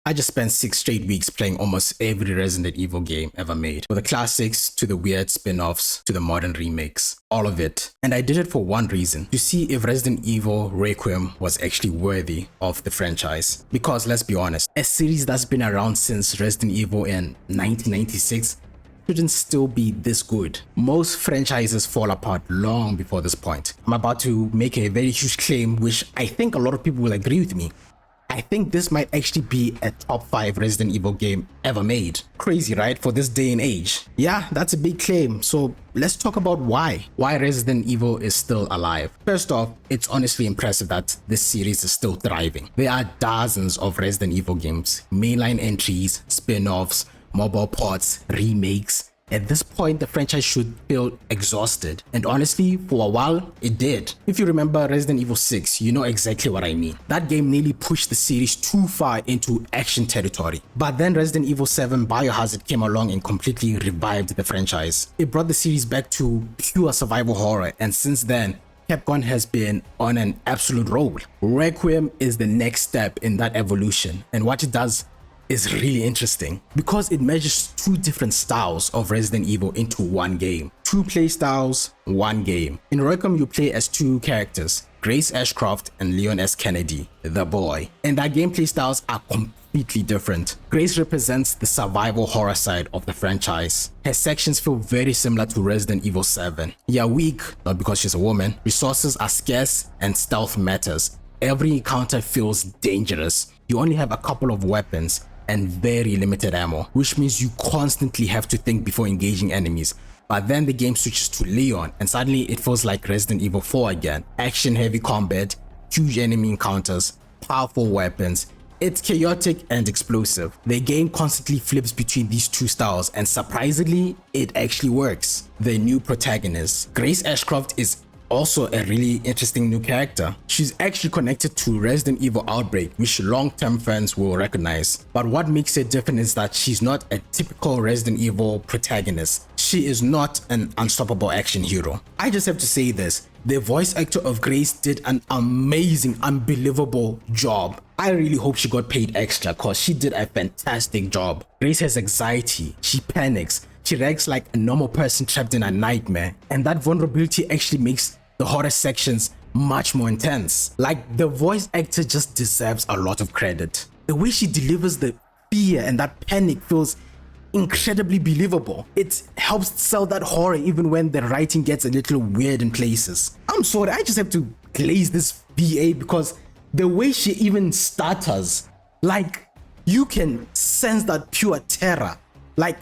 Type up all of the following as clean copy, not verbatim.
I just spent 6 straight weeks playing almost every Resident Evil game ever made, from the classics to the weird spin-offs to the modern remakes, all of it. And I did it for one reason, to see if Resident Evil Requiem was actually worthy of the franchise. Because let's be honest, a series that's been around since Resident Evil in 1996 shouldn't still be this good. Most franchises fall apart long before this point. I'm about to make a very huge claim, which I think a lot of people will agree with me. I think this might actually be a top 5 Resident Evil game ever made. Crazy, right? For this day and age. Yeah, that's a big claim. So let's talk about why Resident Evil is still alive. First off, it's honestly impressive that this series is still thriving. There are dozens of Resident Evil games, mainline entries, spin-offs, mobile ports, remakes. At this point, the franchise should feel exhausted. And honestly, for a while, it did. If you remember Resident Evil 6, you know exactly what I mean. That game nearly pushed the series too far into action territory. But then Resident Evil 7 Biohazard came along and completely revived the franchise. It brought the series back to pure survival horror, and since then, Capcom has been on an absolute roll. Requiem is the next step in that evolution, and what it does is really interesting because it measures 2 different styles of Resident Evil into one game. 2 play styles, 1 game. In Requiem, you play as 2 characters, Grace Ashcroft and Leon S. Kennedy, the boy. And their gameplay styles are completely different. Grace represents the survival horror side of the franchise. Her sections feel very similar to Resident Evil 7. You're weak, not because she's a woman. Resources are scarce and stealth matters. Every encounter feels dangerous. You only have a couple of weapons and very limited ammo, which means you constantly have to think before engaging enemies. But then the game switches to Leon and suddenly it feels like Resident Evil 4 again. Action heavy combat, huge enemy encounters, powerful weapons. It's chaotic and explosive. The game constantly flips between these 2 styles, and surprisingly, it actually works. The new protagonist, Grace Ashcroft, is also a really interesting new character. She's actually connected to Resident Evil Outbreak, which long-term fans will recognize. But what makes it different is that she's not a typical Resident Evil protagonist. She is not an unstoppable action hero. I just have to say this, the voice actor of Grace did an amazing, unbelievable job. I really hope she got paid extra cause she did a fantastic job. Grace has anxiety, she panics, she reacts like a normal person trapped in a nightmare, and that vulnerability actually makes the horror sections much more intense. Like, the voice actor just deserves a lot of credit. The way she delivers the fear and that panic feels incredibly believable. It helps sell that horror even when the writing gets a little weird in places. I'm sorry, I just have to glaze this VA because the way she even stutters, like, you can sense that pure terror. Like,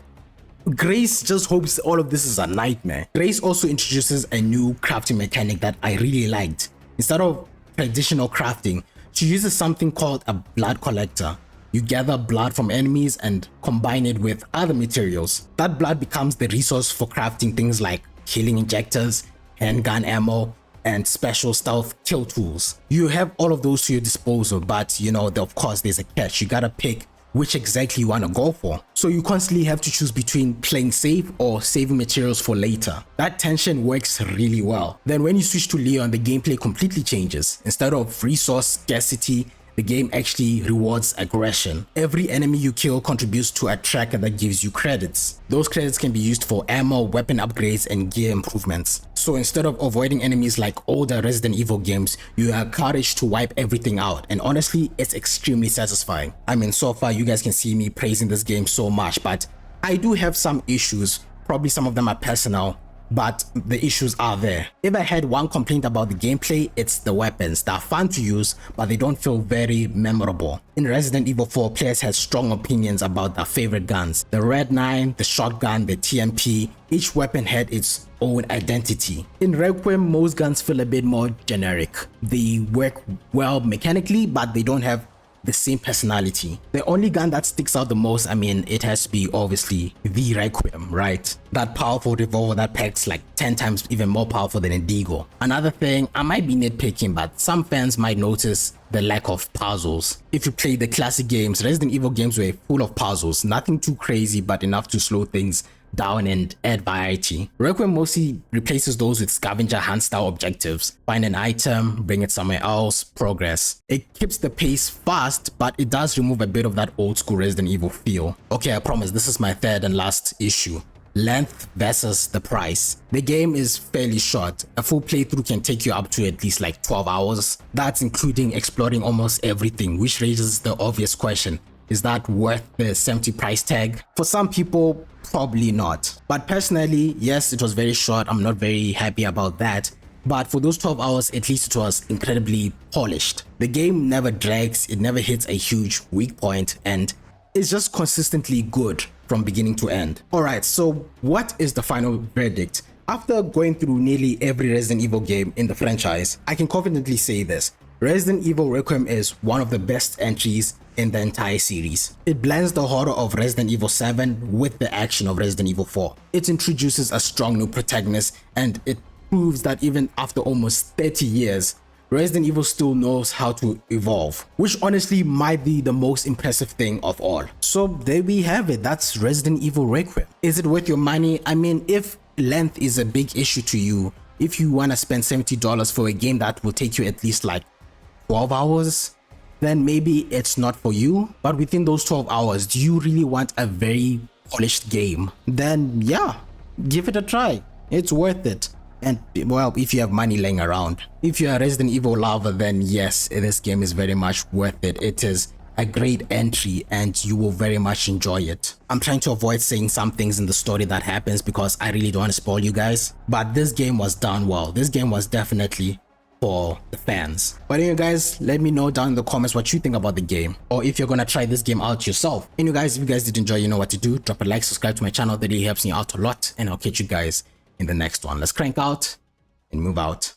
Grace just hopes all of this is a nightmare. Grace also introduces a new crafting mechanic that I really liked. Instead of traditional crafting, she uses something called a blood collector. You gather blood from enemies and combine it with other materials. That blood becomes the resource for crafting things like killing injectors, handgun ammo, and special stealth kill tools. You have all of those to your disposal, but you know, of course there's a catch. You gotta pick which exactly you want to go for. So you constantly have to choose between playing safe or saving materials for later. That tension works really well. Then when you switch to Leon, the gameplay completely changes. Instead of resource scarcity, the game actually rewards aggression. Every enemy you kill contributes to a tracker that gives you credits. Those credits can be used for ammo, weapon upgrades, and gear improvements. So instead of avoiding enemies like older Resident Evil games, you are encouraged to wipe everything out, and honestly, it's extremely satisfying. I mean, so far you guys can see me praising this game so much, but I do have some issues. Probably some of them are personal, but the issues are there. If I had one complaint about the gameplay, it's the weapons. They're fun to use, but they don't feel very memorable. In Resident Evil 4, players had strong opinions about their favorite guns. The Red 9, the shotgun, the TMP, each weapon had its own identity. In Requiem, most guns feel a bit more generic. They work well mechanically, but they don't have the same personality. The only gun that sticks out the most, I mean, it has to be obviously the Requiem, right? That powerful revolver that packs like 10 times even more powerful than a Deagle. Another thing, I might be nitpicking, but some fans might notice the lack of puzzles. If you play the classic games, Resident Evil games were full of puzzles, nothing too crazy but enough to slow things down and add variety. Requiem mostly replaces those with scavenger hunt style objectives. Find an item, bring it somewhere else, progress. It keeps the pace fast, but it does remove a bit of that old school Resident Evil feel. Okay, I promise this is my third and last issue. Length versus the price. The game is fairly short. A full playthrough can take you up to at least like 12 hours. That's including exploring almost everything, which raises the obvious question. Is that worth the 70 price tag? For some people, probably not. But personally, yes, it was very short. I'm not very happy about that. But for those 12 hours, at least it was incredibly polished. The game never drags, it never hits a huge weak point, and it's just consistently good from beginning to end. Alright, so what is the final verdict? After going through nearly every Resident Evil game in the franchise, I can confidently say this. Resident Evil Requiem is one of the best entries in the entire series. It blends the horror of Resident Evil 7 with the action of Resident Evil 4. It introduces a strong new protagonist, and it proves that even after almost 30 years, Resident Evil still knows how to evolve, which honestly might be the most impressive thing of all. So there we have it, that's Resident Evil Requiem. Is it worth your money? I mean, if length is a big issue to you, if you want to spend $70 for a game that will take you at least like 12 hours, then maybe it's not for you. But within those 12 hours, do you really want a very polished game? Then yeah, give it a try. It's worth it. And well, if you have money laying around. If you're a Resident Evil lover, then yes, this game is very much worth it. It is a great entry and you will very much enjoy it. I'm trying to avoid saying some things in the story that happens because I really don't want to spoil you guys. But this game was done well. This game was definitely for the fans. But anyway guys, let me know down in the comments what you think about the game, or if you're gonna try this game out yourself. Anyway guys, if you guys did enjoy, you know what to do. Drop a like, subscribe to my channel, that really helps me out a lot, and I'll catch you guys in the next one. Let's crank out and move out.